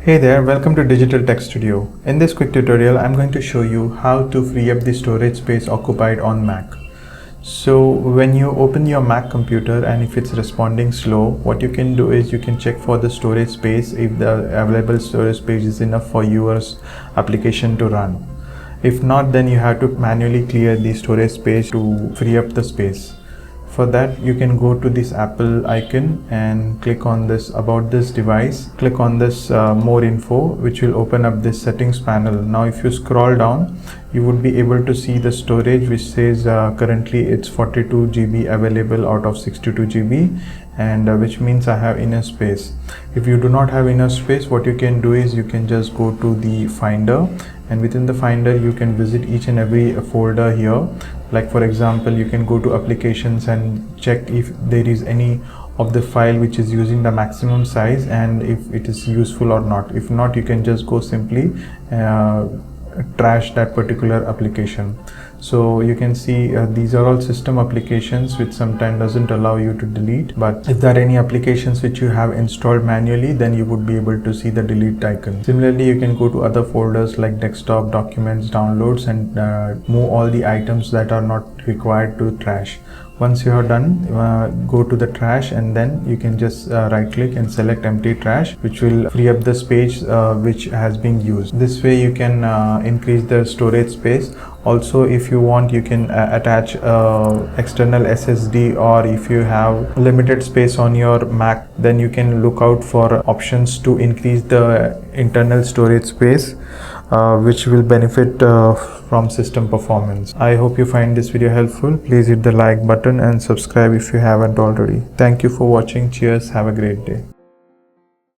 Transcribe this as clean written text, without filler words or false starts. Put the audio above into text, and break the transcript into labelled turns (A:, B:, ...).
A: Hey there, welcome to Digital Tech Studio. In this quick tutorial, I'm going to show you how to free up the storage space occupied on Mac. So when you open your Mac computer and if it's responding slow, what you can do is you can check for the storage space if the available storage space is enough for your application to run. If not, then you have to manually clear the storage space to free up the space. For that, you can go to this Apple icon and click on this about this device. Click on this more info, which will open up this settings panel. Now if you scroll down, you would be able to see the storage, which says currently it's 42 GB available out of 62 GB, and which means I have enough space. If you do not have enough space, what you can do is you can just go to the Finder, and within the Finder you can visit each and every folder here. Like for example, you can go to applications and check if there is any of the file which is using the maximum size and if it is useful or not. If not, you can just go simply trash that particular application. So you can see these are all system applications which sometimes doesn't allow you to delete, but if there are any applications which you have installed manually, then you would be able to see the delete icon. Similarly, you can go to other folders like desktop, documents, downloads, and move all the items that are not required to trash. Once you are done, go to the trash, and then you can just right click and select empty trash, which will free up the space which has been used. This way you can increase the storage space. Also, if you want, you can attach external SSD, or if you have limited space on your Mac, then you can look out for options to increase the internal storage space, which will benefit from system performance. I hope you find this video helpful. Please hit the like button and subscribe if you haven't already. Thank you for watching. Cheers. Have a great day.